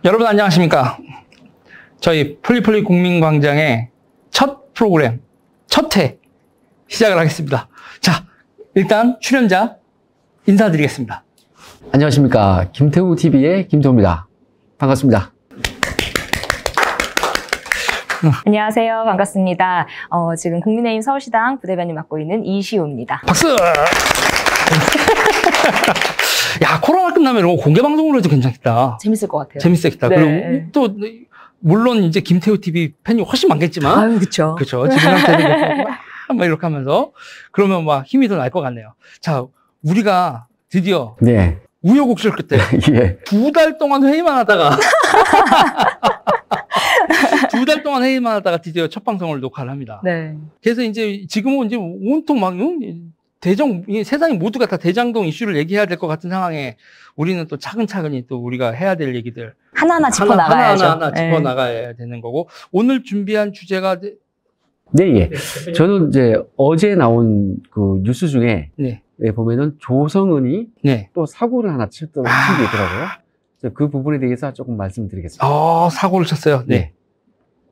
여러분 안녕하십니까. 저희 폴리폴리 국민광장의 첫 프로그램, 첫 회 시작을 하겠습니다. 자, 일단 출연자 인사드리겠습니다. 안녕하십니까. 김태우TV의 김태우입니다. 반갑습니다. 안녕하세요. 반갑습니다. 지금 국민의힘 서울시당 부대변인 맡고 있는 이시우입니다. 박수! 야, 코로나 끝나면 이런 거 공개방송으로 해도 괜찮겠다. 재밌을 것 같아요. 재밌겠다. 네. 그리고 또, 물론 이제 김태우TV 팬이 훨씬 많겠지만. 아유, 그쵸. 그쵸. 지금한테는 막 이렇게 하면서. 그러면 막 힘이 더 날 것 같네요. 자, 우리가 드디어. 네. 우여곡절 끝에. 예. 2달 동안 회의만 하다가. 2달 동안 회의만 하다가 드디어 첫 방송을 녹화를 합니다. 네. 그래서 이제 지금은 이제 온통 막, 세상이 모두가 다 대장동 이슈를 얘기해야 될 것 같은 상황에 우리는 또 차근차근히 또 우리가 해야 될 얘기들. 하나하나 짚어나가야죠. 하나하나 짚어나가야 되는 거고. 오늘 준비한 주제가. 네, 예. 저는 이제 어제 나온 그 뉴스 중에. 네. 보면은 조성은이. 네. 또 사고를 하나 쳤던 게 있더라고요. 그 부분에 대해서 조금 말씀드리겠습니다. 사고를 쳤어요. 네.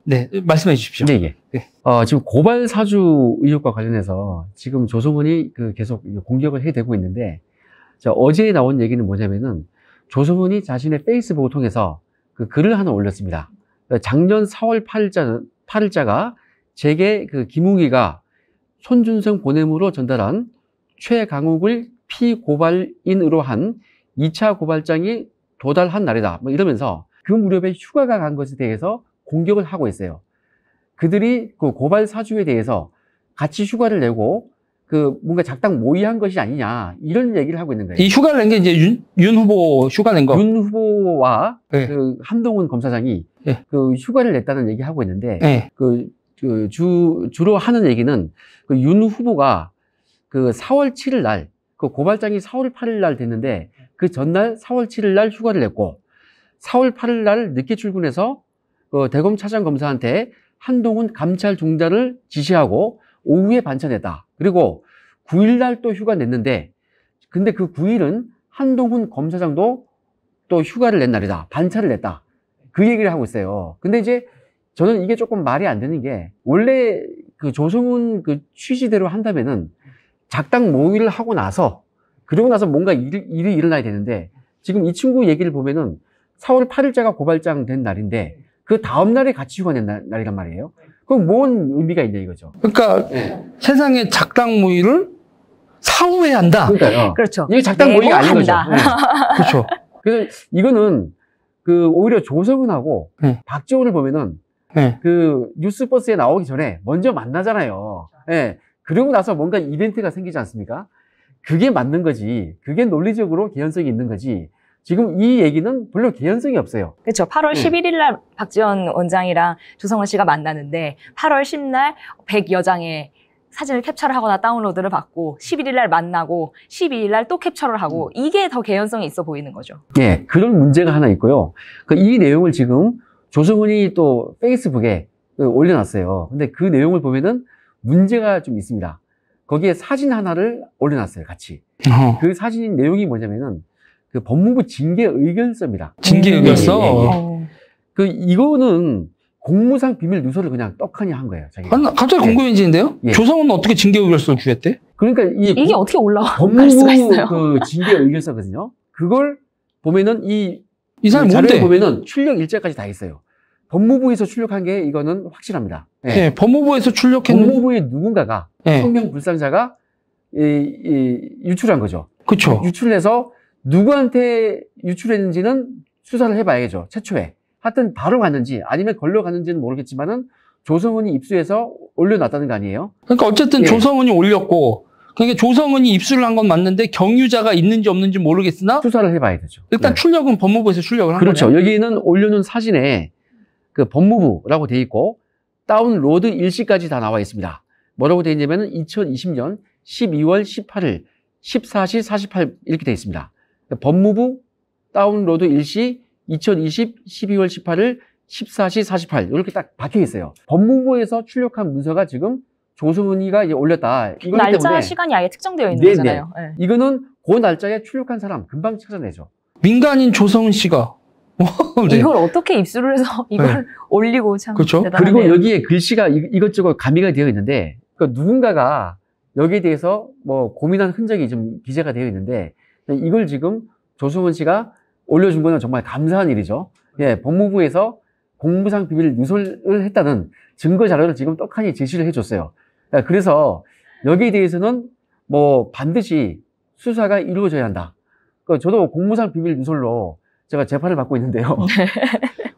네. 말씀해 주십시오. 네, 예. 네. 지금 고발 사주 의혹과 관련해서 지금 조성은이 계속 공격을 해대고 있는데, 어제 나온 얘기는 뭐냐면은 조성은이 자신의 페이스북을 통해서 그 글을 하나 올렸습니다. 작년 4월 8일자가 제게 김웅이가 손준성 보냄으로 전달한 최강욱을 피고발인으로 한 2차 고발장이 도달한 날이다. 뭐 이러면서 그 무렵에 휴가가 간 것에 대해서 공격을 하고 있어요. 그들이 그 고발 사주에 대해서 같이 휴가를 내고 뭔가 작당 모의한 것이 아니냐 이런 얘기를 하고 있는 거예요. 이 휴가를 낸 게 이제 윤 후보 휴가 낸 거. 윤 후보와 네. 한동훈 검사장이 네. 휴가를 냈다는 얘기 하고 있는데 네. 주로 하는 얘기는 윤 후보가 4월 7일 날 고발장이 4월 8일 날 됐는데 그 전날 4월 7일 날 휴가를 냈고 4월 8일 날 늦게 출근해서 대검 차장검사한테 한동훈 감찰 중단을 지시하고 오후에 반찬했다. 그리고 9일 날 또 휴가 냈는데 근데 그 9일은 한동훈 검사장도 또 휴가를 낸 날이다. 반차를 냈다. 그 얘기를 하고 있어요. 근데 이제 저는 이게 조금 말이 안 되는 게 원래 조성은 취지대로 한다면은 작당 모의를 하고 나서 그러고 나서 뭔가 일이 일어나야 되는데 지금 이 친구 얘기를 보면은 4월 8일자가 고발장 된 날인데 그 다음 날에 같이 휴가 낸 날이란 말이에요. 그럼 뭔 의미가 있냐 이거죠. 그러니까 세상에 작당 모의를 사후에 한다. 그러니까요. 그렇죠. 이게 작당 모의가 아닌 거죠. 네. 그렇죠. 그래서 이거는 오히려 조성은하고 박지원을 보면은 뉴스버스에 나오기 전에 먼저 만나잖아요. 네. 그러고 나서 뭔가 이벤트가 생기지 않습니까? 그게 맞는 거지. 그게 논리적으로 개연성이 있는 거지. 지금 이 얘기는 별로 개연성이 없어요. 그렇죠. 8월 11일 날 박지원 원장이랑 조성은 씨가 만나는데 8월 10날 100여장의 사진을 캡처를 하거나 다운로드를 받고 11일 날 만나고 12일 날 또 캡처를 하고 이게 더 개연성이 있어 보이는 거죠. 예, 그런 문제가 하나 있고요. 이 내용을 지금 조성은이 또 페이스북에 올려놨어요. 근데 그 내용을 보면은 문제가 좀 있습니다. 거기에 사진 하나를 올려놨어요, 같이. 그 사진 내용이 뭐냐면은 법무부 징계 의견서입니다. 징계 의견서? 이거는 공무상 비밀 누설을 그냥 떡하니 한 거예요, 자기가. 갑자기 궁금해지는데요? 예. 조성은 어떻게 징계 의견서를 구했대? 그러니까 이게 어떻게 올라갈 수가 법무부 있어요? 징계 의견서거든요. 그걸 보면은 이 사람이 자료에 뭔데? 보면은 출력 일자까지 다 있어요. 법무부에서 출력한 게 이거는 확실합니다. 네. 법무부에서 출력했는. 법무부의 누군가가 성명 불상자가 유출한 거죠. 그렇죠. 유출해서 누구한테 유출했는지는 수사를 해봐야죠. 최초에. 하여튼 바로 갔는지 아니면 걸려갔는지는 모르겠지만은 조성은이 입수해서 올려놨다는 거 아니에요? 그러니까 어쨌든 조성은이 올렸고 그러니까 조성은이 입수를 한 건 맞는데 경유자가 있는지 없는지 모르겠으나 수사를 해봐야 되죠. 일단 출력은 법무부에서 출력을 한 그렇죠. 거네요. 여기는 올려놓은 사진에 법무부라고 돼 있고 다운로드 일시까지 다 나와 있습니다. 뭐라고 돼 있냐면은 2020년 12월 18일 14시 48 이렇게 돼 있습니다. 법무부 다운로드 일시 2020 12월 18일 14시 48 이렇게 딱 박혀 있어요. 법무부에서 출력한 문서가 지금 조성은이가 올렸다. 날짜 때문에 시간이 아예 특정되어 있는 거잖아요. 네. 이거는 그 날짜에 출력한 사람 금방 찾아내죠. 민간인 조성은 씨가 네. 이걸 어떻게 입수를 해서 이걸 올리고 참 그렇죠. 대단하네요. 그리고 여기에 글씨가 이것저것 가미가 되어 있는데, 누군가가 여기에 대해서 뭐 고민한 흔적이 좀 기재가 되어 있는데, 이걸 지금 조성은 씨가 올려준 거는 정말 감사한 일이죠. 예, 법무부에서 공무상 비밀 누설을 했다는 증거 자료를 지금 떡하니 제시를 해줬어요. 그래서 여기에 대해서는 뭐 반드시 수사가 이루어져야 한다. 저도 공무상 비밀 누설로 제가 재판을 받고 있는데요.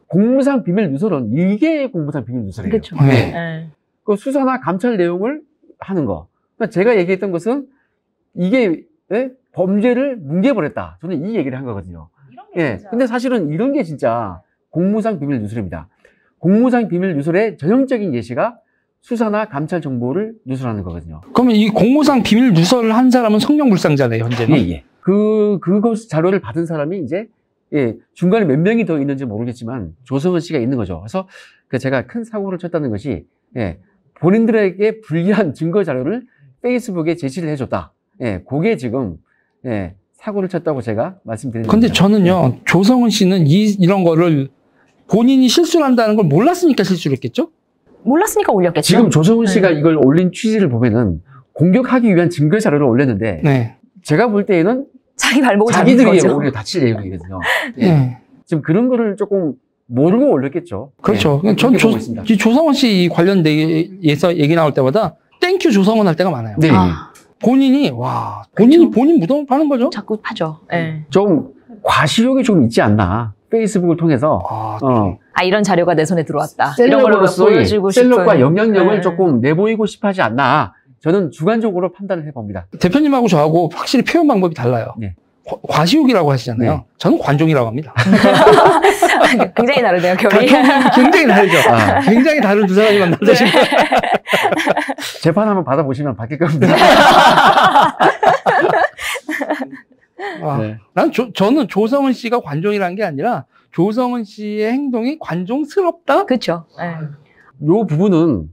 공무상 비밀 누설은 이게 공무상 비밀 누설이에요. 그렇죠. 네. 네. 그 수사나 감찰 내용을 하는 거. 그러니까 제가 얘기했던 것은 이게 범죄를 뭉개버렸다. 저는 이 얘기를 한 거거든요. 예. 근데 사실은 이런 게 진짜 공무상 비밀 누설입니다. 공무상 비밀 누설의 전형적인 예시가 수사나 감찰 정보를 누설하는 거거든요. 그러면 이 공무상 비밀 누설을 한 사람은 성명불상자네요, 현재는. 예, 예. 그것 자료를 받은 사람이 이제, 예, 중간에 몇 명이 더 있는지 모르겠지만, 조성은 씨가 있는 거죠. 그래서 제가 큰 사고를 쳤다는 것이, 예, 본인들에게 불리한 증거 자료를 페이스북에 제시를 해줬다. 예, 그게 지금, 예, 사고를 쳤다고 제가 말씀드리는 겁니다. 근데 저는요, 조성은 씨는 이런 거를 본인이 실수를 한다는 걸 몰랐으니까 실수를 했겠죠? 몰랐으니까 올렸겠죠. 지금 조성은 씨가 네. 이걸 올린 취지를 보면은 공격하기 위한 증거 자료를 올렸는데, 네. 제가 볼 때에는 자기 발목을 잡은 자기들이 거죠. 오히려 다칠 내용이거든요. 예. 네. 지금 그런 거를 조금 모르고 올렸겠죠. 그렇죠. 네, 전 그렇게 보고 있습니다. 이 조성은 씨 관련돼서 얘기 나올 때마다 땡큐 조성은 할 때가 많아요. 네. 본인이 본인이 그쵸. 본인 무덤을 파는 거죠. 자꾸 파죠. 네. 좀 과시욕이 좀 있지 않나. 페이스북을 통해서 이런 자료가 내 손에 들어왔다. 이런 걸 셀럽으로서의 보여주고 싶은. 셀럽과 영향력을 네. 조금 내보이고 싶어하지 않나. 저는 주관적으로 판단을 해봅니다. 대표님하고 저하고 확실히 표현 방법이 달라요. 네. 과시욕이라고 하시잖아요. 네. 저는 관종이라고 합니다. 굉장히 다르네요, 결이. 굉장히 다르죠. 굉장히 다른 두 사람이 만나서 지금. 재판 한번 받아보시면 바뀔 겁니다. 네. 저는 조성은 씨가 관종이라는 게 아니라 조성은 씨의 행동이 관종스럽다? 그렇죠. 네. 요 부분은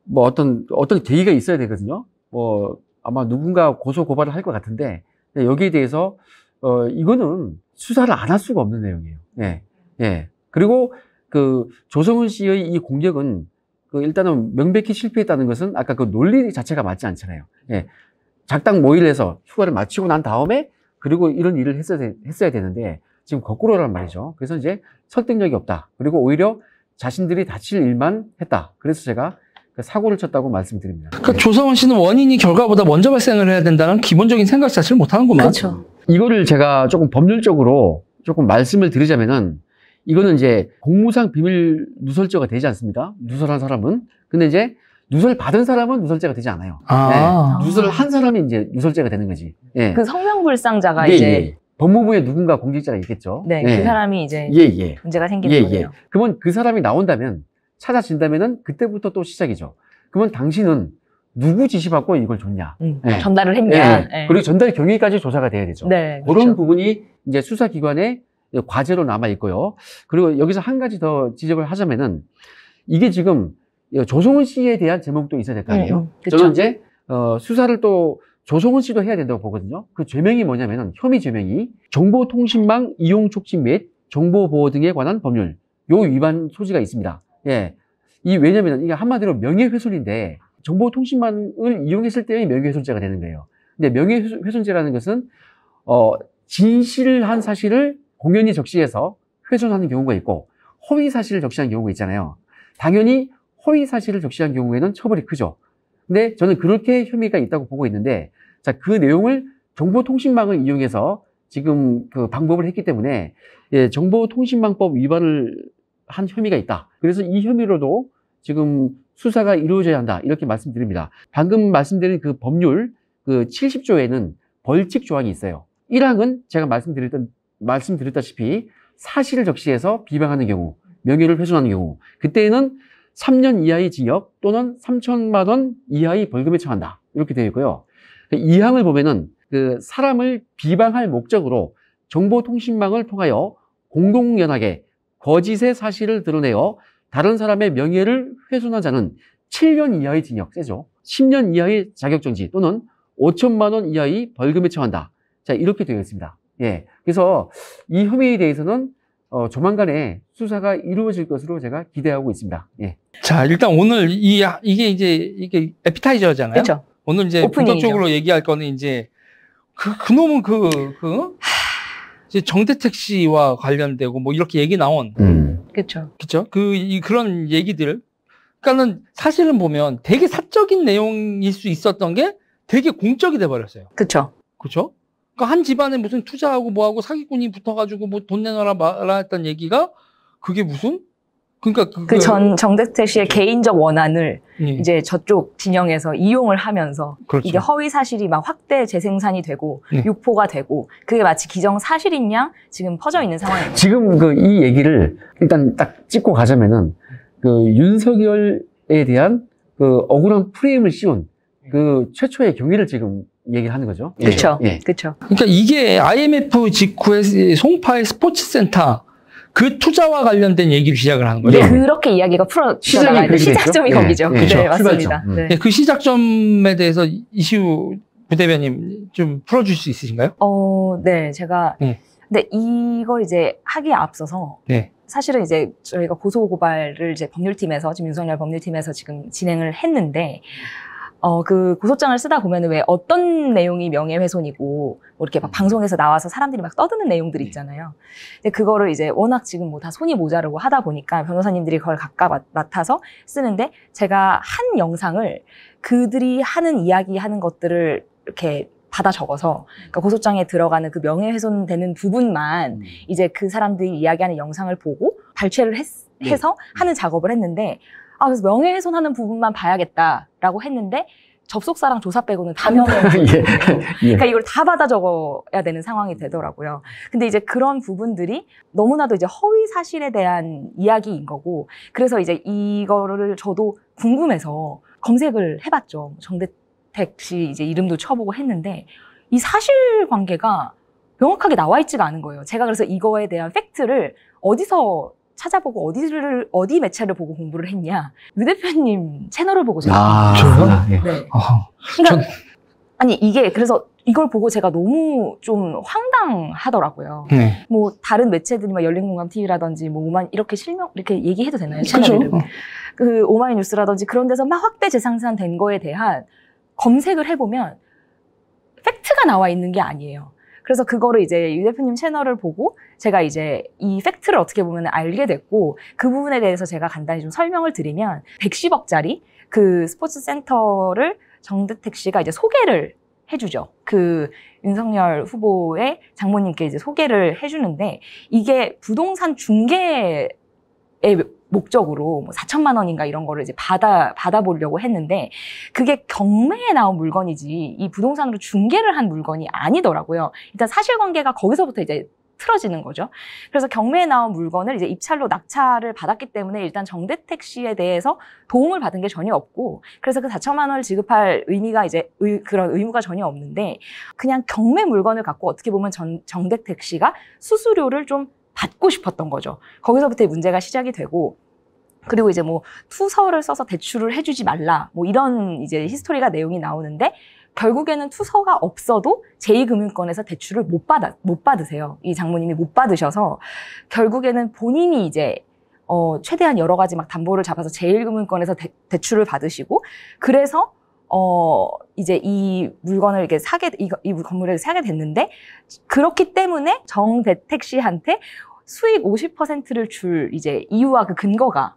뭐 어떤 계기가 있어야 되거든요. 뭐 아마 누군가 고소 고발을 할 것 같은데 여기에 대해서 이거는 수사를 안 할 수가 없는 내용이에요. 예, 예. 그리고 그 조성은 씨의 이 공격은 일단은 명백히 실패했다는 것은 아까 그 논리 자체가 맞지 않잖아요. 예. 작당 모의를 해서 휴가를 마치고 난 다음에 그리고 이런 일을 했어야 되는데 지금 거꾸로란 말이죠. 그래서 이제 설득력이 없다. 그리고 오히려 자신들이 다칠 일만 했다. 그래서 제가 사고를 쳤다고 말씀드립니다. 그러니까 조성은 씨는 원인이 결과보다 먼저 발생을 해야 된다는 기본적인 생각 자체를 못 하는구만. 그렇죠. 이거를 제가 조금 법률적으로 조금 말씀을 드리자면은 이거는 이제 공무상 비밀 누설죄가 되지 않습니다. 누설한 사람은. 근데 이제 누설 받은 사람은 누설죄가 되지 않아요. 네. 누설을 한 사람이 이제 누설죄가 되는 거지. 예. 그 성명불상자가 예, 이제 예. 법무부에 누군가 공직자가 있겠죠. 네, 예. 그 사람이 이제 예. 문제가 생기는 예. 거예요. 그러면 그 사람이 나온다면 찾아진다면은 그때부터 또 시작이죠. 그러면 당신은 누구 지시받고 이걸 줬냐? 예. 전달을 했냐? 예. 그리고 전달 경위까지 조사가 돼야 되죠. 네, 그런 그렇죠. 부분이 이제 수사기관의 과제로 남아 있고요. 그리고 여기서 한 가지 더 지적을 하자면은 이게 지금 조성은 씨에 대한 제목도 있어야 될 거 아니에요. 그렇죠. 저는 이제 수사를 또 조성은 씨도 해야 된다고 보거든요. 그 죄명이 뭐냐면은 혐의 죄명이 정보통신망 이용 촉진 및 정보보호 등에 관한 법률 요 위반 소지가 있습니다. 예, 왜냐면은 이게 한마디로 명예훼손인데 정보통신망을 이용했을 때의 명예훼손죄가 되는 거예요. 근데 명예훼손죄라는 것은 진실한 사실을 공연히 적시해서 훼손하는 경우가 있고 허위 사실을 적시한 경우가 있잖아요. 당연히 허위 사실을 적시한 경우에는 처벌이 크죠. 근데 저는 그렇게 혐의가 있다고 보고 있는데, 자, 그 내용을 정보통신망을 이용해서 지금 그 방법을 했기 때문에, 예, 정보통신망법 위반을 한 혐의가 있다. 그래서 이 혐의로도 지금 수사가 이루어져야 한다. 이렇게 말씀드립니다. 방금 말씀드린 그 법률, 그 70조에는 벌칙 조항이 있어요. 1항은 제가 말씀드렸다시피 사실을 적시해서 비방하는 경우, 명예를 훼손하는 경우, 그때는 3년 이하의 징역 또는 3천만 원 이하의 벌금에 처한다. 이렇게 되어 있고요. 2항을 보면은 그 사람을 비방할 목적으로 정보통신망을 통하여 공공연하게 거짓의 사실을 드러내어 다른 사람의 명예를 훼손한 자는 7년 이하의 징역, 세죠. 10년 이하의 자격정지 또는 5천만 원 이하의 벌금에 처한다. 자, 이렇게 되어 있습니다. 예. 그래서 이 혐의에 대해서는 조만간에 수사가 이루어질 것으로 제가 기대하고 있습니다. 예. 자, 일단 오늘 이게 이게 에피타이저잖아요. 그렇죠. 오늘 이제 오프닝이죠. 본격적으로 얘기할 거는 이제 그놈은 이제 정대택 씨와 관련되고 뭐 이렇게 얘기 나온. 그렇죠. 그렇죠? 그런 얘기들. 그러니까는 사실은 보면 되게 사적인 내용일 수 있었던 게 되게 공적이 돼 버렸어요. 그렇죠. 그렇죠? 그러니까 한 집안에 무슨 투자하고 뭐하고 사기꾼이 붙어가지고 뭐 돈 내놔라 말아 했던 얘기가 그게 무슨? 그러니까 정대택 씨의 개인적 원한을 예. 이제 저쪽 진영에서 이용을 하면서 그렇죠. 이게 허위 사실이 막 확대 재생산이 되고 네. 유포가 되고 그게 마치 기정 사실인 양 지금 퍼져 있는 상황입니다. 지금 이 얘기를 일단 딱 짚고 가자면은 윤석열에 대한 억울한 프레임을 씌운 최초의 경위를 지금 얘기를 하는 거죠. 그렇죠. 예. 그렇죠. 그러니까 이게 IMF 직후에 송파의 스포츠센터 그 투자와 관련된 얘기를 시작을 하는 거죠. 네. 그렇게 이야기가 풀어져나가는 시작이 시작점이 그렇게 거기죠. 됐죠. 예. 네, 맞습니다. 출발점. 네. 네, 그 시작점에 대해서 이시우 부대변인 좀 풀어줄 수 있으신가요? 네, 제가 네. 근데 이걸 이제 하기에 앞서서 네. 사실은 이제 저희가 고소고발을 이제 법률팀에서 지금 윤석열 법률팀에서 지금 진행을 했는데 그 고소장을 쓰다 보면 왜 어떤 내용이 명예훼손이고 뭐 이렇게 막 방송에서 나와서 사람들이 막 떠드는 내용들이 있잖아요. 근데 그거를 이제 워낙 지금 뭐 다 손이 모자르고 하다 보니까 변호사님들이 그걸 각각 맡아서 쓰는데 제가 한 영상을 그들이 하는 이야기하는 것들을 이렇게 받아 적어서 그러니까 고소장에 들어가는 그 명예훼손 되는 부분만 이제 그 사람들이 이야기하는 영상을 보고 발췌를 해서 하는 작업을 했는데 그래서 명예훼손하는 부분만 봐야겠다라고 했는데 접속사랑 조사 빼고는 다 명예훼손. 예. 그러니까 이걸 다 받아 적어야 되는 상황이 되더라고요. 근데 이제 그런 부분들이 너무나도 이제 허위 사실에 대한 이야기인 거고 그래서 이제 이거를 저도 궁금해서 검색을 해봤죠. 정대택 씨 이제 이름도 쳐보고 했는데 이 사실관계가 명확하게 나와 있지가 않은 거예요. 제가 그래서 이거에 대한 팩트를 어디서 찾아보고 어디 매체를 보고 공부를 했냐. 유 대표님 채널을 보고 제가. 저요? 네. 그러니까 아니 이게 그래서 이걸 보고 제가 너무 좀 황당하더라고요. 네. 뭐 다른 매체들이 막 열린공감 TV라든지 뭐 이렇게 이렇게 얘기해도 되나요? 채널 그죠. 이름. 그 오마이뉴스라든지 그런 데서 막 확대 재생산된 거에 대한 검색을 해보면 팩트가 나와 있는 게 아니에요. 그래서 그거를 이제 유 대표님 채널을 보고 제가 이제 이 팩트를 어떻게 보면 알게 됐고 그 부분에 대해서 제가 간단히 좀 설명을 드리면 110억짜리 그 스포츠 센터를 정대택 씨가 이제 소개를 해주죠. 그 윤석열 후보의 장모님께 이제 소개를 해주는데 이게 부동산 중개의 목적으로 뭐 4천만 원인가 이런 거를 이제 받아보려고 했는데 그게 경매에 나온 물건이지 이 부동산으로 중개를 한 물건이 아니더라고요. 일단 사실관계가 거기서부터 이제 틀어지는 거죠. 그래서 경매에 나온 물건을 이제 입찰로 낙찰을 받았기 때문에 일단 정대택 씨에 대해서 도움을 받은 게 전혀 없고 그래서 그 4천만 원을 지급할 의미가 이제 그런 의무가 전혀 없는데 그냥 경매 물건을 갖고 어떻게 보면 정대택 씨가 수수료를 좀 받고 싶었던 거죠. 거기서부터 문제가 시작이 되고 그리고 이제 뭐 투서를 써서 대출을 해주지 말라 뭐 이런 이제 히스토리가 내용이 나오는데 결국에는 투서가 없어도 제2금융권에서 대출을 못 받으세요. 이 장모님이 못 받으셔서 결국에는 본인이 이제 최대한 여러 가지 막 담보를 잡아서 제1금융권에서 대출을 받으시고 그래서 이제 이 물건을 이렇게 이 건물을 사게 됐는데 그렇기 때문에 정대택 씨한테 수익 50%를 줄 이제 이유와 그 근거가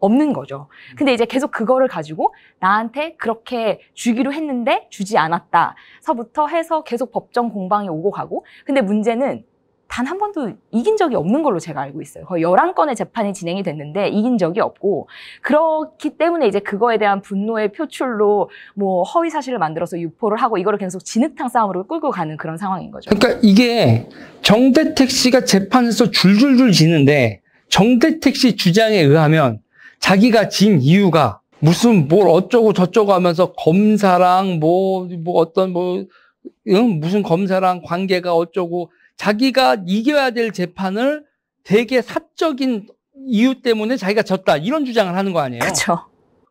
없는 거죠. 근데 이제 계속 그거를 가지고 나한테 그렇게 주기로 했는데 주지 않았다서부터 해서 계속 법정 공방이 오고 가고 근데 문제는 단 한 번도 이긴 적이 없는 걸로 제가 알고 있어요. 거의 11건의 재판이 진행이 됐는데 이긴 적이 없고 그렇기 때문에 이제 그거에 대한 분노의 표출로 뭐 허위 사실을 만들어서 유포를 하고 이거를 계속 진흙탕 싸움으로 끌고 가는 그런 상황인 거죠. 그러니까 이게 정대택 씨가 재판에서 줄줄줄 지는데 정대택 씨 주장에 의하면 자기가 진 이유가 무슨 뭘 어쩌고 저쩌고 하면서 검사랑 무슨 검사랑 관계가 어쩌고 자기가 이겨야 될 재판을 되게 사적인 이유 때문에 자기가 졌다 이런 주장을 하는 거 아니에요? 그렇죠.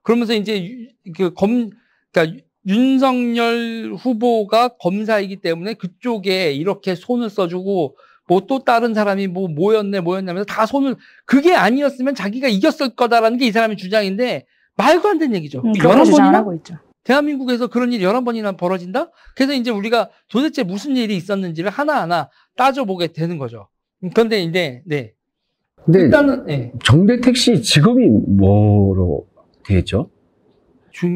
그러면서 이제 그러니까 윤석열 후보가 검사이기 때문에 그쪽에 이렇게 손을 써주고 뭐 또 다른 사람이 뭐 뭐였냐면서 다 손을, 그게 아니었으면 자기가 이겼을 거다라는 게 이 사람의 주장인데 말도 안 되는 얘기죠. 그런 주장을 하고 있죠. 대한민국에서 그런 일이 11번이나 벌어진다? 그래서 이제 우리가 도대체 무슨 일이 있었는지를 하나하나 따져보게 되는 거죠. 그런데 이제, 네. 근데 일단은, 네. 정대택 씨 직업이 뭐로 되겠죠?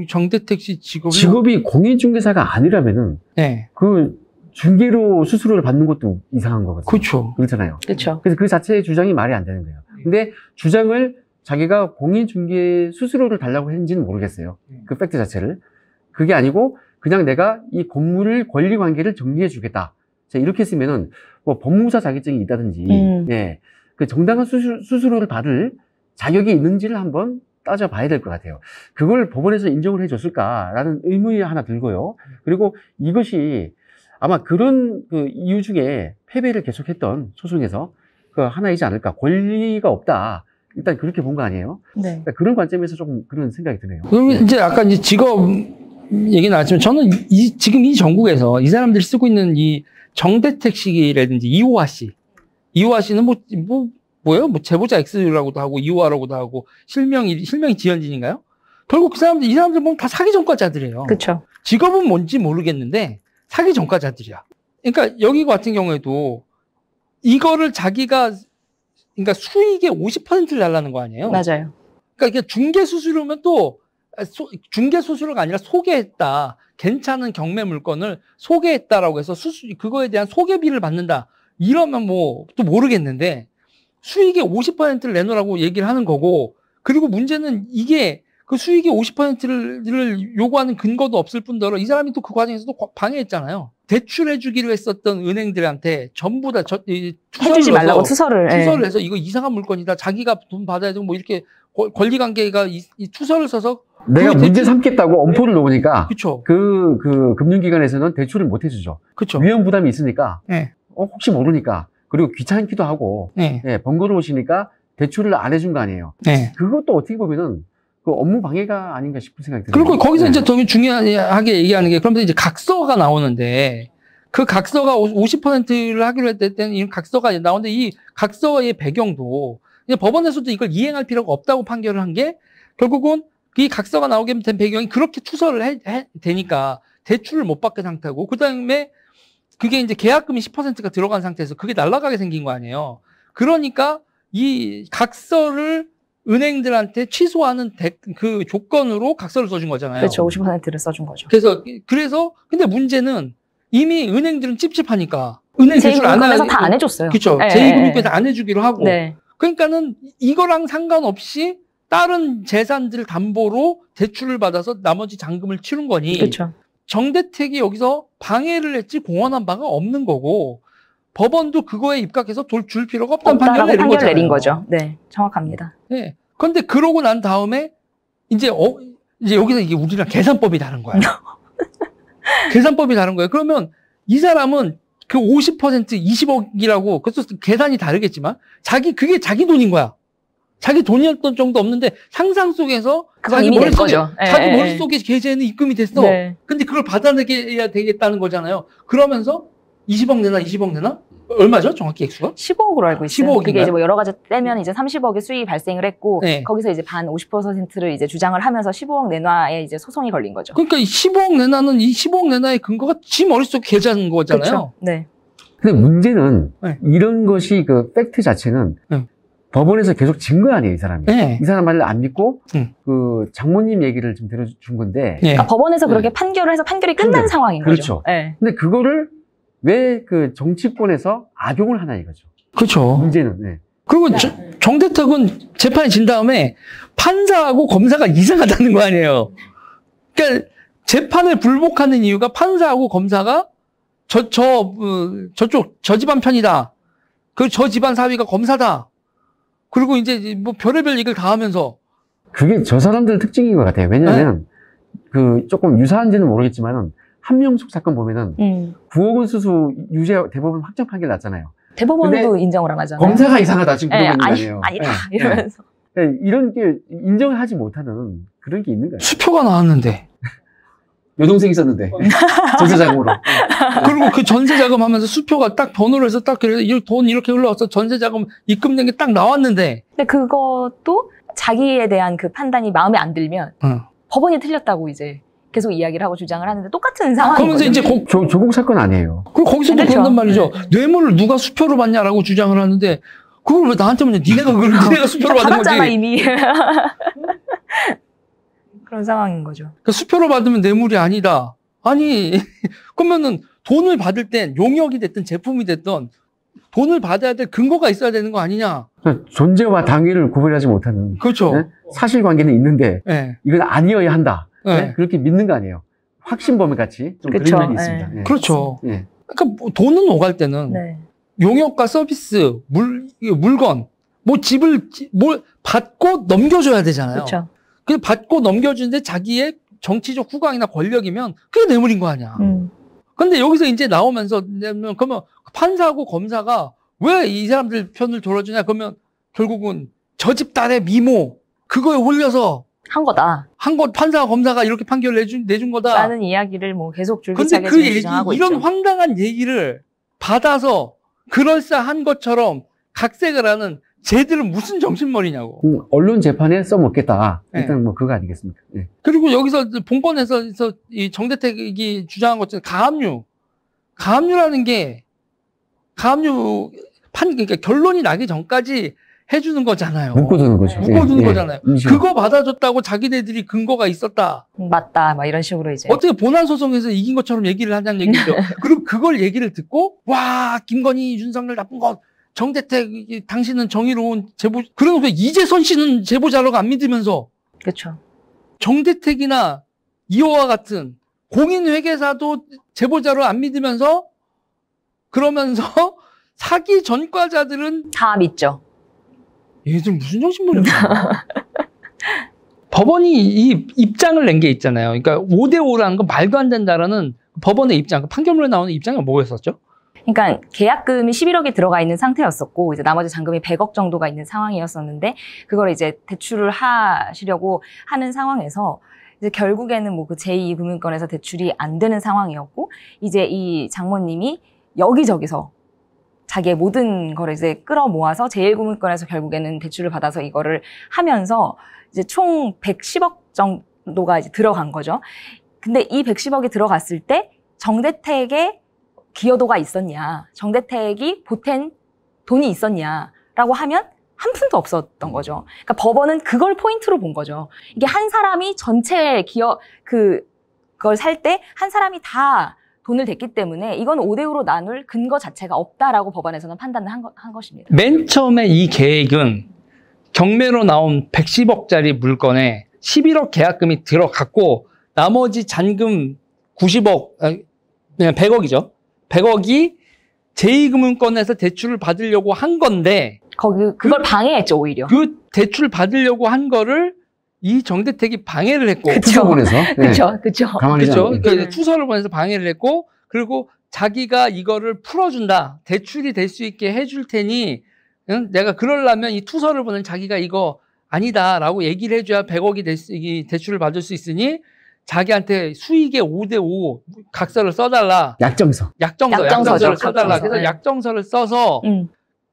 정대택 씨 직업이 공인중개사가 아니라면은, 네. 그 중개로 수수료를 받는 것도 이상한 거거든요. 그렇죠. 그렇잖아요. 그렇죠. 그래서 그 자체의 주장이 말이 안 되는 거예요. 근데 주장을 자기가 공인중개 수수료를 달라고 했는지는 모르겠어요. 그 팩트 자체를. 그게 아니고 그냥 내가 이 건물을 권리관계를 정리해 주겠다. 자, 이렇게 했으면은 뭐 법무사 자격증이 있다든지, 예, 그 정당한 수수료를 받을 자격이 있는지를 한번 따져봐야 될 것 같아요. 그걸 법원에서 인정을 해줬을까라는 의문이 하나 들고요. 그리고 이것이 아마 그런 그 이유 중에 패배를 계속했던 소송에서 그 하나이지 않을까. 권리가 없다. 일단 그렇게 본 거 아니에요? 네. 그러니까 그런 관점에서 조금 그런 생각이 드네요. 그럼 이제 아까 이제 직업 얘기 나왔지만 저는 지금 이 전국에서 이 사람들이 쓰고 있는 이 정대택 씨라든지 이호아 씨는 뭐예요? 뭐 제보자 X라고도 하고 이호아라고도 하고 실명이 지현진인가요? 결국 이 사람들 보면 다 사기 전과자들이에요. 그렇죠. 직업은 뭔지 모르겠는데 사기 전과자들이야. 그러니까 여기 같은 경우에도 이거를 자기가 그러니까 수익의 50%를 달라는 거 아니에요? 맞아요. 그러니까 이게 중개 수수료면 또 중개 수수료가 아니라 소개했다. 괜찮은 경매 물건을 소개했다라고 해서 그거에 대한 소개비를 받는다. 이러면 뭐 또 모르겠는데 수익의 50%를 내놓으라고 얘기를 하는 거고, 그리고 문제는 이게 그 수익의 50%를 요구하는 근거도 없을 뿐더러 이 사람이 또 그 과정에서도 방해했잖아요. 대출해주기로 했었던 은행들한테 전부 다 해주지 말라고 투서를 해서 이거 이상한 물건이다. 자기가 돈 받아야 되고 뭐 이렇게 권리관계가 이 투서를 써서 내가 문제 삼겠다고 엄포를 놓으니까 그쵸. 그 금융기관에서는 대출을 못 해주죠. 그쵸. 위험 부담이 있으니까 네. 혹시 모르니까, 그리고 귀찮기도 하고 네. 예, 번거로우시니까 대출을 안 해준 거 아니에요. 네. 그것도 어떻게 보면은 그 업무 방해가 아닌가 싶은 생각이 들어요. 그리고 거기서 네. 이제 더 중요하게 얘기하는 게, 그러면서 이제 각서가 나오는데, 그 각서가 50%를 하기로 했을 때는 이 각서가 나오는데, 이 각서의 배경도 이제 법원에서도 이걸 이행할 필요가 없다고 판결을 한 게, 결국은 이 각서가 나오게 된 배경이 그렇게 투서를 되니까 대출을 못 받게 상태고, 그 다음에 그게 이제 계약금이 10%가 들어간 상태에서 그게 날아가게 생긴 거 아니에요. 그러니까 이 각서를 은행들한테 취소하는 그 조건으로 각서를 써준 거잖아요. 그렇죠. 50%를 써준 거죠. 그래서 근데 문제는 이미 은행들은 찝찝하니까 은행 대출 안 제2금융권에서 다 안 해줬어요. 그렇죠. 네, 제2금융권에서 안 해주기로 하고. 네. 그러니까는 이거랑 상관없이 다른 재산들 담보로 대출을 받아서 나머지 잔금을 치른 거니. 그렇죠. 정대택이 여기서 방해를 했지 공헌한 바가 없는 거고, 법원도 그거에 입각해서 줄 필요가 없다는 판결을 내린 거죠. 네, 정확합니다. 네. 그런데 그러고 난 다음에 이제 여기서 이게 우리랑 계산법이 다른 거야. 계산법이 다른 거예요. 그러면 이 사람은 그 50% 20억이라고, 그것도 계산이 다르겠지만 그게 자기 돈인 거야. 자기 돈이었던 정도 없는데 상상 속에서 자기 머릿속에 계좌에는 입금이 됐어. 네. 근데 그걸 받아내야 되겠다는 거잖아요. 그러면서 20억 내나? 얼마죠? 정확히 액수가? 15억으로 알고 있어요. 15억인가요? 그게 이제 뭐 여러 가지 떼면 이제 30억의 수익이 발생을 했고, 네. 거기서 이제 반 50%를 이제 주장을 하면서 15억 내놔에 이제 소송이 걸린 거죠. 그러니까 15억 내놔는 이 15억 내놔의 근거가 지 머릿속에 계좌인 거잖아요. 그렇죠. 네. 근데 문제는 네. 이런 것이 그 팩트 자체는 네. 법원에서 계속 진 거 아니에요, 이 사람이. 네. 이 사람 말을 안 믿고 그 장모님 얘기를 좀 들어준 건데. 네. 그러니까 법원에서 그렇게 판결을 해서 판결이 끝난 상황인 그렇죠. 거죠. 네. 근데 그거를 왜 그 정치권에서 악용을 하나 이거죠. 그렇죠. 문제는. 네. 그리고 정대택은 재판이 진 다음에 판사하고 검사가 이상하다는 거 아니에요. 그러니까 재판을 불복하는 이유가 판사하고 검사가 저 집안 편이다. 저 집안 사위가 검사다. 그리고 이제 뭐 별의별 얘기를 다 하면서. 그게 저 사람들 특징인 것 같아요. 왜냐면 그 조금 유사한지는 모르겠지만은 한명숙 사건 보면은 9억 원 수수 유죄 대법원 확정 판결 났잖아요. 대법원도 인정을 안 하잖아요. 검사가 이상하다 지금 그러고 있는 거 아니에요. 아니다 이러면서. 이런 게 인정을 하지 못하는 그런 게 있는 거예요. 수표가 나왔는데. 여동생이 있었는데 전세자금으로. 그리고 그 전세자금 하면서 수표가 딱 번호를 해서 딱 그래서 돈 이렇게 흘러왔어. 전세자금 입금된 게 딱 나왔는데. 근데 그것도 자기에 대한 그 판단이 마음에 안 들면 법원이 틀렸다고 이제 계속 이야기를 하고 주장을 하는데 똑같은 상황이거든요. 그러면서 이제 조국 사건 아니에요. 그리고 거기서도 그렇죠. 그런단 말이죠. 뇌물을 누가 수표로 받냐라고 주장을 하는데 그걸 왜 나한테 묻냐. 니네가 수표로 받은 거지. 받았잖아 이미. 그런 상황인 거죠. 그러니까 수표로 받으면 뇌물이 아니다. 아니 그러면은 돈을 받을 땐 용역이 됐든 제품이 됐든 돈을 받아야 될 근거가 있어야 되는 거 아니냐. 존재와 당위를 구별하지 못하는. 그렇죠. 네? 사실관계는 있는데 네. 이건 아니어야 한다. 네. 네? 그렇게 믿는 거 아니에요. 확신범위 같이 좀 그쵸. 그런 면이 있습니다. 네. 네. 그렇죠. 네. 그러니까 뭐 돈은 오갈 때는 네. 용역과 서비스, 물건, 뭐 집을 뭘 받고 넘겨줘야 되잖아요. 그렇죠. 그 받고 넘겨주는데 자기의 정치적 후광이나 권력이면 그게 뇌물인 거 아니야. 근데 여기서 이제 나오면서 그러면 판사하고 검사가 왜 이 사람들 편을 들어주냐? 그러면 결국은 저 집단의 미모 그거에 홀려서 한 거다. 한 것 판사와 검사가 이렇게 판결을 내준 거다. 라는 이야기를 뭐 계속 근데 줄기차게 그 얘기 주장하고 이런 있죠. 황당한 얘기를 받아서 그럴싸한 것처럼 각색을 하는 쟤들은 무슨 정신머리냐고. 언론 재판에 써먹겠다. 네. 일단 뭐 그거 아니겠습니까? 네. 그리고 여기서 본건에서 이 정대택이 주장한 것처럼 가압류라는 게 그러니까 결론이 나기 전까지 해주는 거잖아요. 묶어두는 거죠. 묶어두는 예, 거잖아요. 임시로. 그거 받아줬다고 자기네들이 근거가 있었다. 맞다. 막 이런 식으로 이제. 어떻게 본안 소송에서 이긴 것처럼 얘기를 하냐는 얘기죠. 그리고 그걸 얘기를 듣고 와 김건희 윤석열 나쁜 것 정대택 당신은 정의로운 제보 그러면서 이재선 씨는 제보자라고 안 믿으면서 그렇죠. 정대택이나 이호와 같은 공인회계사도 제보자로 안 믿으면서 그러면서 사기 전과자들은 다 믿죠. 얘들 무슨 정신머리야. 법원이 이 입장을 낸 게 있잖아요. 그러니까 5대5라는 건 말도 안 된다라는 법원의 입장, 판결문에 나오는 입장이 뭐였었죠? 그러니까 계약금이 11억이 들어가 있는 상태였었고 이제 나머지 잔금이 100억 정도가 있는 상황이었었는데 그걸 이제 대출을 하시려고 하는 상황에서 이제 결국에는 뭐 그 제2금융권에서 대출이 안 되는 상황이었고 이제 이 장모님이 여기저기서 자기의 모든 거를 이제 끌어모아서 제1금융권에서 결국에는 대출을 받아서 이거를 하면서 이제 총 110억 정도가 이제 들어간 거죠. 근데 이 110억이 들어갔을 때 정대택의 기여도가 있었냐, 정대택이 보탠 돈이 있었냐라고 하면 한 푼도 없었던 거죠. 그러니까 법원은 그걸 포인트로 본 거죠. 이게 한 사람이 전체 그걸 살 때 한 사람이 다 돈을 댔기 때문에 이건 5대5로 나눌 근거 자체가 없다라고 법원에서는 판단을 한 것입니다. 맨 처음에 이 계획은 경매로 나온 110억짜리 물건에 11억 계약금이 들어갔고 나머지 잔금 90억, 그냥 100억이죠. 100억이 제2금융권에서 대출을 받으려고 한 건데 그걸 방해했죠, 오히려. 그 대출 받으려고 한 거를 이 정대택이 방해를 했고 투서 보내서. 그렇죠, 그렇죠. 가만히 그렇죠. 네. 그 투서를 보내서 방해를 했고 그리고 자기가 이거를 풀어준다. 대출이 될 수 있게 해줄 테니 응? 내가 그러려면 이 투서를 보낸 자기가 이거 아니다라고 얘기를 해줘야 100억이 이 대출을 받을 수 있으니 자기한테 수익의 5대5 각서를 써달라. 약정서를 약정서를 써달라. 약정서. 그래서 네. 약정서를 써서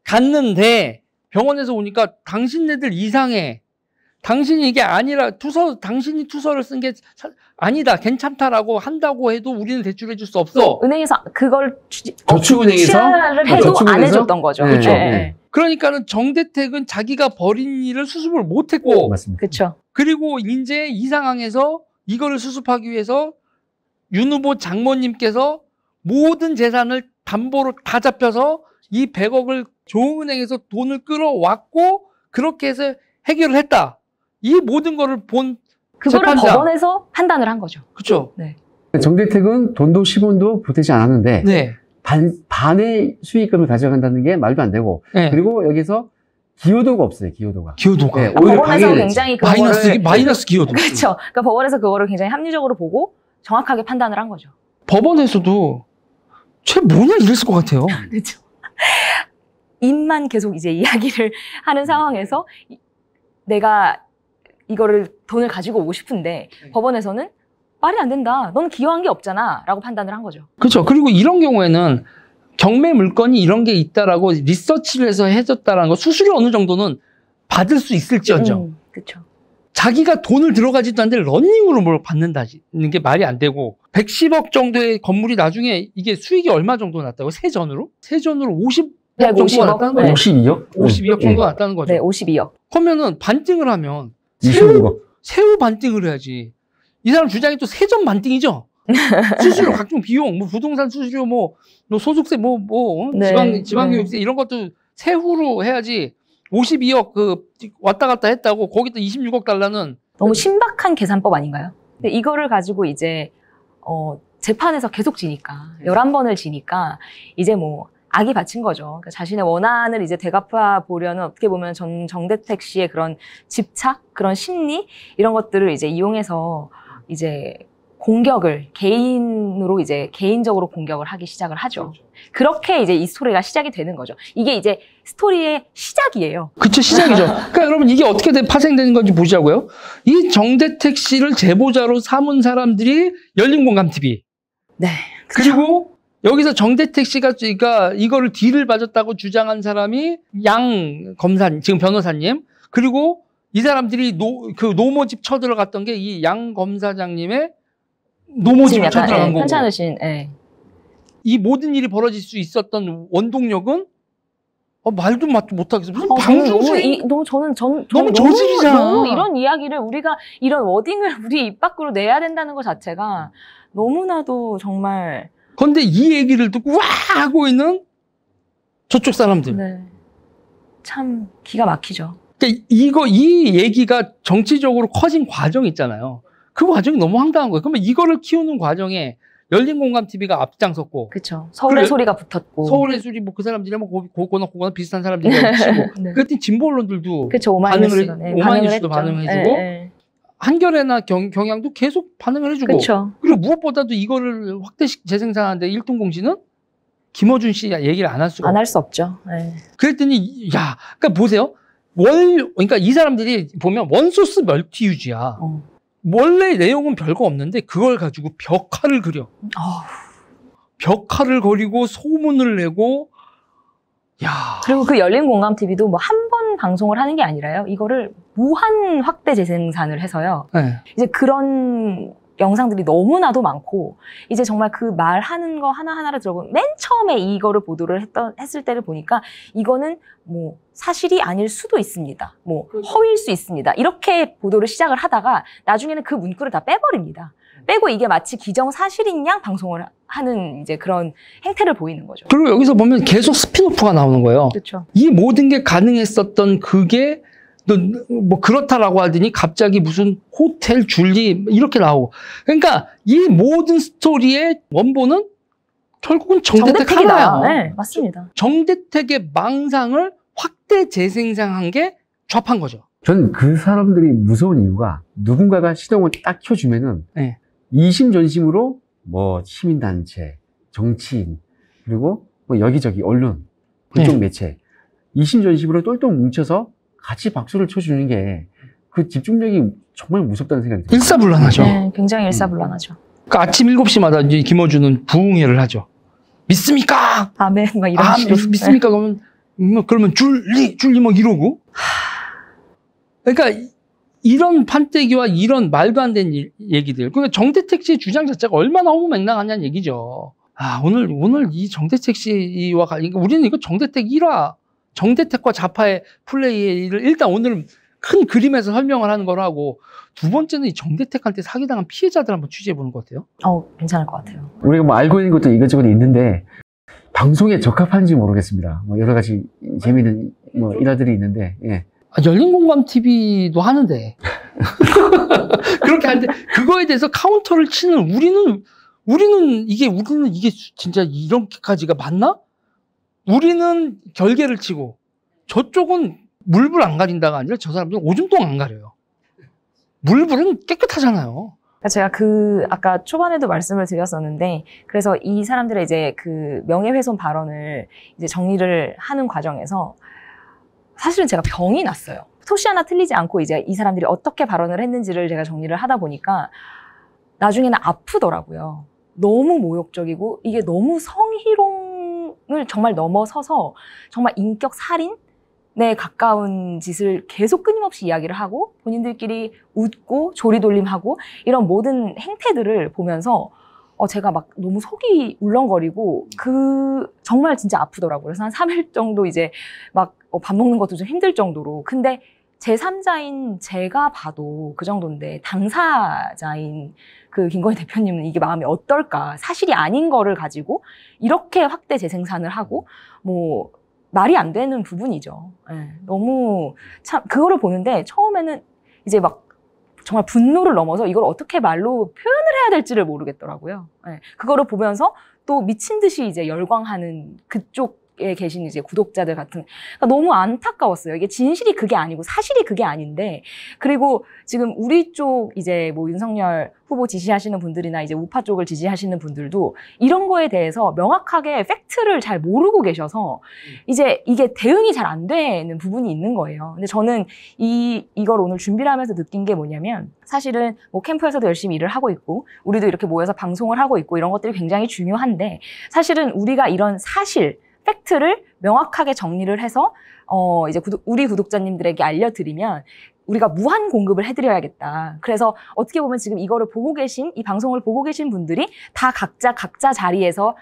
갔는데 병원에서 오니까 당신네들 이상해. 당신이 이게 아니라 당신이 투서를 쓴 게 아니다, 괜찮다라고 한다고 해도 우리는 대출해 줄 수 없어. 은행에서 그걸 저축은행에서 취하를 해도 안 해줬던 거죠. 네. 그렇죠. 네. 그러니까는 정대택은 자기가 벌인 일을 수습을 못 했고, 맞습니다. 그렇죠. 그리고 이제 이 상황에서 이거를 수습하기 위해서 윤 후보 장모님께서 모든 재산을 담보로 다 잡혀서 이 100억을 조은행에서 돈을 끌어왔고, 그렇게 해서 해결을 했다. 이 모든 거를 본 그거를 재판장. 법원에서 판단을 한 거죠. 그렇죠. 네. 정대택은 돈도 10원도 보태지 않았는데 네. 반의 수익금을 가져간다는 게 말도 안 되고 네. 그리고 여기서 기여도가 없어요. 기여도가. 기여도가. 네, 오히려 법원에서 방해를 굉장히 그거를 마이너스 기여도. 그렇죠. 그러니까 법원에서 그거를 굉장히 합리적으로 보고 정확하게 판단을 한 거죠. 법원에서도 쟤 뭐냐 이랬을 것 같아요. 그렇죠. 입만 계속 이제 이야기를 하는 상황에서 내가 이거를 돈을 가지고 오고 싶은데 법원에서는 말이 안 된다. 넌 기여한 게 없잖아. 라고 판단을 한 거죠. 그렇죠. 그리고 이런 경우에는 경매 물건이 이런 게 있다라고 리서치를 해서 해줬다라는 거 수수료 어느 정도는 받을 수 있을지언정. 그렇죠. 자기가 돈을 들어가지도 않는데 러닝으로 뭘 받는다는 게 말이 안 되고 110억 정도의 건물이 나중에 이게 수익이 얼마 정도 났다고? 세전으로 50억 정도가 났다는 거죠. 52억? 52억 정도 났다는 거죠. 네, 52억. 그러면은 반띵을 하면 26억. 새우 반띵을 해야지. 이 사람 주장이 또 세전 반띵이죠. 수수료, 각종 비용, 뭐 부동산 수수료, 뭐 소득세, 네, 지방교육세 이런 것도 세후로 해야지. 52억 왔다 갔다 했다고 거기다 26억 달라는 너무 신박한 계산법 아닌가요? 근데 이거를 가지고 이제 재판에서 계속 지니까 11번을 지니까 이제 뭐 악이 받친 거죠. 그러니까 자신의 원한을 이제 되갚아 보려는 어떻게 보면 정대택 씨의 그런 집착, 그런 심리 이런 것들을 이제 이용해서 이제 공격을 개인으로 이제 개인적으로 공격을 하기 시작을 하죠. 그렇게 이제 이 스토리가 시작이 되는 거죠. 이게 이제 스토리의 시작이에요. 그쵸, 시작이죠. 그러니까 여러분 이게 어떻게 파생되는 건지 보자고요. 이 정대택 씨를 제보자로 삼은 사람들이 열린공감TV. 네. 그리고 여기서 정대택 씨가 이거를 뒤를 봐줬다고 주장한 사람이 양 검사님, 지금 변호사님. 그리고 이 사람들이 노모집 쳐들어갔던 게 이 양 검사장님의 노모집을 쳐들어간 거고. 편찮으신, 예. 이 모든 일이 벌어질 수 있었던 원동력은 말도 못하겠어. 무슨 방송이 저는 너무 저질이잖아. 너무 이런 이야기를 우리가 이런 워딩을 우리 입 밖으로 내야 된다는 것 자체가 너무나도 정말. 그런데 이 얘기를 듣고 와 하고 있는 저쪽 사람들. 네. 참 기가 막히죠. 그러니까 이 얘기가 정치적으로 커진 과정이 있잖아요. 그 과정이 너무 황당한 거예요. 그러면 이거를 키우는 과정에 열린공감TV가 앞장섰고. 그렇죠. 서울의 소리가 붙었고. 서울의 소리, 그 사람들이 고거나 비슷한 사람들이 치고. 네. 그랬더니 진보 언론들도 그쵸, 오마이뉴스도 반응해주고. 네. 한겨레나 경향도 계속 반응을 해주고. 그쵸. 그리고 무엇보다도 이거를 확대식 재생산하는데 1등 공신은 김어준 씨 얘기를 안 할 수가 안 할 수 없죠. 네. 그랬더니, 그러니까 보세요. 그러니까 이 사람들이 보면 원소스 멀티유지야. 원래 내용은 별거 없는데 그걸 가지고 벽화를 그려. 벽화를 그리고 소문을 내고, 그리고 그 열린공감TV도 뭐 한 번 방송을 하는 게 아니라요. 이거를 무한 확대 재생산을 해서요. 네. 이제 그런 영상들이 너무나도 많고, 이제 정말 그 말하는 거 하나하나를 들어보면, 맨 처음에 이거를 보도를 했을 때를 보니까, 이거는 뭐 사실이 아닐 수도 있습니다. 뭐 허위일 수 있습니다. 이렇게 보도를 시작을 하다가, 나중에는 그 문구를 다 빼버립니다. 빼고 이게 마치 기정사실인 양 방송을 하는 이제 그런 행태를 보이는 거죠. 그리고 여기서 보면 계속 스피노프가 나오는 거예요. 그렇죠. 이 모든 게 가능했었던 그게 뭐 그렇다라고 하더니 갑자기 무슨 호텔 줄리 이렇게 나오고. 그러니까 이 모든 스토리의 원본은 결국은 정대택 하나야. 네, 맞습니다. 정대택의 망상을 확대 재생산한 게 좌파인 거죠. 전 그 사람들이 무서운 이유가 누군가가 시동을 딱 켜주면은 네. 이심전심으로 뭐 시민단체, 정치인, 그리고 뭐 여기저기 언론, 그쪽 매체 이심전심으로 똘똘 뭉쳐서 같이 박수를 쳐주는 게 그 집중력이 정말 무섭다는 생각이 들어요. 일사불란하죠. 네, 굉장히 일사불란하죠. 그러니까 아침 7시마다 이제 김어준은 부흥회를 하죠. 믿습니까? 아멘, 막 이런 식으로. 믿습니까? 그러면 줄리 막 이러고. 그러니까 이런 판때기와 이런 말도 안 되는 얘기들. 그러니까 정대택 씨의 주장 자체가 얼마나 허무맹랑하냐는 얘기죠. 오늘 이 정대택 씨와 우리는 이거 정대택 1화, 정대택과 좌파의 플레이를 일단 오늘 큰 그림에서 설명을 하는 거라고, 두 번째는 이 정대택한테 사기당한 피해자들 한번 취재해 보는 것 같아요. 괜찮을 것 같아요. 우리가 뭐 알고 있는 것도 이것저것 있는데 방송에 적합한지 모르겠습니다. 뭐 여러 가지 재미있는 뭐 일화들이 있는데, 예. 열린공감TV도 하는데 그렇게 하는데 그거에 대해서 카운터를 치는 우리는 이게 진짜 이렇게까지가 맞나? 우리는 결계를 치고 저쪽은 물불 안 가린다가 아니라 저 사람들은 오줌똥 안 가려요. 물불은 깨끗하잖아요. 제가 아까 초반에도 말씀을 드렸었는데, 그래서 이 사람들의 이제 그 명예훼손 발언을 이제 정리를 하는 과정에서 사실은 제가 병이 났어요. 토시 하나 틀리지 않고 이제 이 사람들이 어떻게 발언을 했는지를 제가 정리를 하다 보니까 나중에는 아프더라고요. 너무 모욕적이고 이게 너무 성희롱을 정말 넘어서서 정말 인격 살인에 가까운 짓을 계속 끊임없이 이야기를 하고 본인들끼리 웃고 조리돌림하고 이런 모든 행태들을 보면서 제가 막 너무 속이 울렁거리고 정말 진짜 아프더라고요. 그래서 한 3일 정도 이제 막 밥 먹는 것도 좀 힘들 정도로. 근데 제3자인 제가 봐도 그 정도인데 당사자인 그 김건희 대표님은 이게 마음이 어떨까? 사실이 아닌 거를 가지고 이렇게 확대 재생산을 하고 뭐 말이 안 되는 부분이죠. 네, 너무 참 그거를 보는데 처음에는 이제 막 정말 분노를 넘어서 이걸 어떻게 말로 표현을 해야 될지를 모르겠더라고요. 네, 그거를 보면서 또 미친 듯이 이제 열광하는 그쪽에 계신 이제 구독자들 같은, 그러니까 너무 안타까웠어요. 이게 진실이 그게 아니고 사실이 그게 아닌데, 그리고 지금 우리 쪽 이제 뭐 윤석열 후보 지지하시는 분들이나 이제 우파 쪽을 지지하시는 분들도 이런 거에 대해서 명확하게 팩트를 잘 모르고 계셔서 이제 이게 대응이 잘 안 되는 부분이 있는 거예요. 근데 저는 이걸 오늘 준비를 하면서 느낀 게 뭐냐면, 사실은 뭐 캠프에서도 열심히 일을 하고 있고 우리도 이렇게 모여서 방송을 하고 있고 이런 것들이 굉장히 중요한데, 사실은 우리가 이런 사실 팩트를 명확하게 정리를 해서 이제 우리 구독자님들에게 알려드리면 우리가 무한 공급을 해드려야겠다. 그래서 어떻게 보면 지금 이거를 보고 계신, 이 방송을 보고 계신 분들이 다 각자 자리에서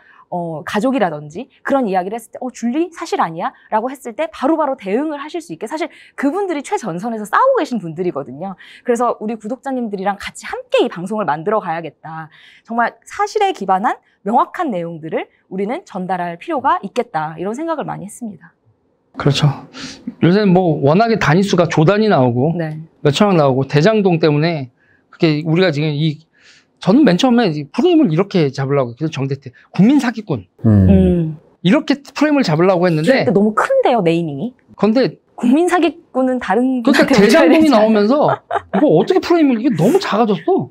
가족이라든지 그런 이야기를 했을 때 줄리 사실 아니야? 라고 했을 때 바로바로 대응을 하실 수 있게, 사실 그분들이 최전선에서 싸우고 계신 분들이거든요. 그래서 우리 구독자님들이랑 같이 함께 이 방송을 만들어 가야겠다. 정말 사실에 기반한 명확한 내용들을 우리는 전달할 필요가 있겠다. 이런 생각을 많이 했습니다. 그렇죠. 요새는 뭐 워낙에 단위수가 조단이 나오고 네. 몇천억 나오고 대장동 때문에 그게 우리가 지금 저는 맨 처음에 프레임을 이렇게 잡으려고, 그래서 정대택 국민 사기꾼 이렇게 프레임을 잡으려고 했는데 너무 큰데요, 네이밍이. 근데 국민 사기꾼은 다른. 그러니까 대장동이 나오면서 이거 어떻게 프레임을, 이게 너무 작아졌어.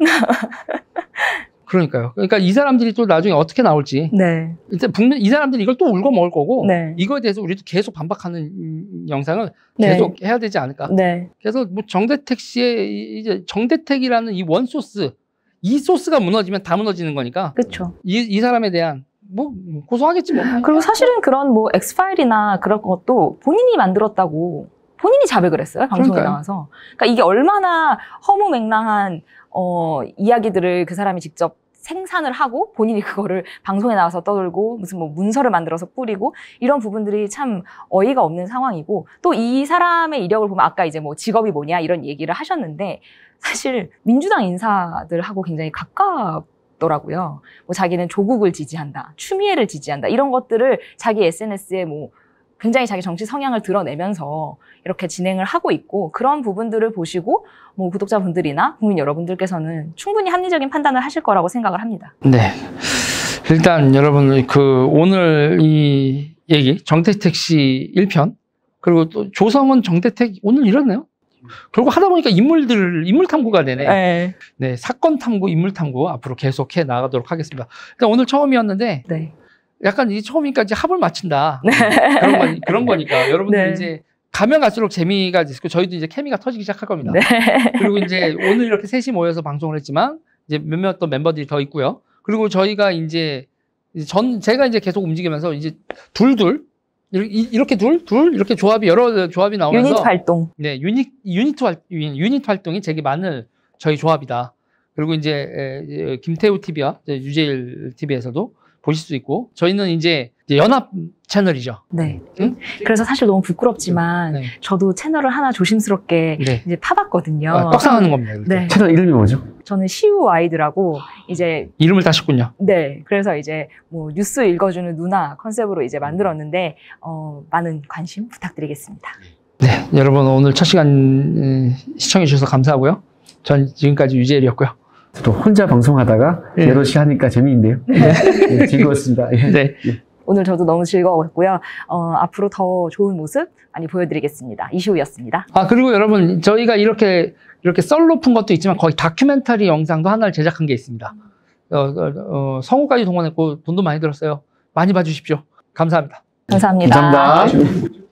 그러니까요. 그러니까 이 사람들이 또 나중에 어떻게 나올지. 네. 이제 분명 이 사람들이 이걸 또 울고 먹을 거고, 네. 이거에 대해서 우리도 계속 반박하는 영상을 네. 계속 해야 되지 않을까. 네. 그래서 뭐 정대택 씨의 이제 정대택이라는 이 원소스, 이 소스가 무너지면 다 무너지는 거니까. 그렇죠. 이 사람에 대한 뭐 고소하겠지 뭐. 그리고 사실은 그런 뭐 엑스파일이나 그런 것도 본인이 만들었다고 본인이 자백을 했어요, 방송에 그러니까요. 나와서. 그러니까 이게 얼마나 허무맹랑한 이야기들을 그 사람이 직접 생산을 하고 본인이 그거를 방송에 나와서 떠들고 무슨 뭐 문서를 만들어서 뿌리고, 이런 부분들이 참 어이가 없는 상황이고, 또 이 사람의 이력을 보면 아까 이제 뭐 직업이 뭐냐 이런 얘기를 하셨는데, 사실 민주당 인사들하고 굉장히 가깝더라고요. 뭐 자기는 조국을 지지한다, 추미애를 지지한다, 이런 것들을 자기 SNS에 뭐 굉장히 자기 정치 성향을 드러내면서 이렇게 진행을 하고 있고, 그런 부분들을 보시고 뭐 구독자분들이나 국민 여러분들께서는 충분히 합리적인 판단을 하실 거라고 생각을 합니다. 네. 일단 여러분 오늘 이 얘기 정대택 씨 1편, 그리고 또 조성은 정대택 오늘 이렇네요. 결국 하다 보니까 인물 탐구가 되네. 네. 네, 사건 탐구, 인물 탐구 앞으로 계속해 나가도록 하겠습니다. 일단 오늘 처음이었는데 네. 약간 이 처음이니까 이제 합을 맞춘다. 네. 그런 거니까 여러분들 네. 이제 가면 갈수록 재미가 있고 저희도 이제 케미가 터지기 시작할 겁니다. 네. 그리고 이제 오늘 이렇게 셋이 모여서 방송을 했지만 이제 몇몇 또 멤버들이 더 있고요. 그리고 저희가 이제 제가 이제 계속 움직이면서 이제 둘 이렇게 이렇게 여러 조합이 나오면서 유닛 활동. 네, 유닛 활동이 되게 많은 저희 조합이다. 그리고 이제 김태우 TV와 유재일 TV에서도 보실 수 있고, 저희는 이제 연합 채널이죠. 네. 응? 그래서 사실 너무 부끄럽지만 네. 저도 채널을 하나 조심스럽게 네. 이제 파봤거든요. 떡상하는 겁니다. 이렇게. 네. 채널 이름이 뭐죠? 저는 시우 아이드라고 이제 이름을 따셨군요. 네. 그래서 이제 뭐 뉴스 읽어주는 누나 컨셉으로 이제 만들었는데 많은 관심 부탁드리겠습니다. 네, 여러분 오늘 첫 시간 시청해 주셔서 감사하고요. 전 지금까지 유재일이었고요. 저도 혼자 방송하다가 여럿이 하니까 재미있네요. 네, 즐거웠습니다. 네. 오늘 저도 너무 즐거웠고요. 앞으로 더 좋은 모습 많이 보여드리겠습니다. 이시우였습니다. 그리고 여러분 저희가 이렇게 썰로 푼 것도 있지만 거의 다큐멘터리 영상도 하나를 제작한 게 있습니다. 성우까지 동원했고 돈도 많이 들었어요. 많이 봐주십시오. 감사합니다. 감사합니다. 감사합니다.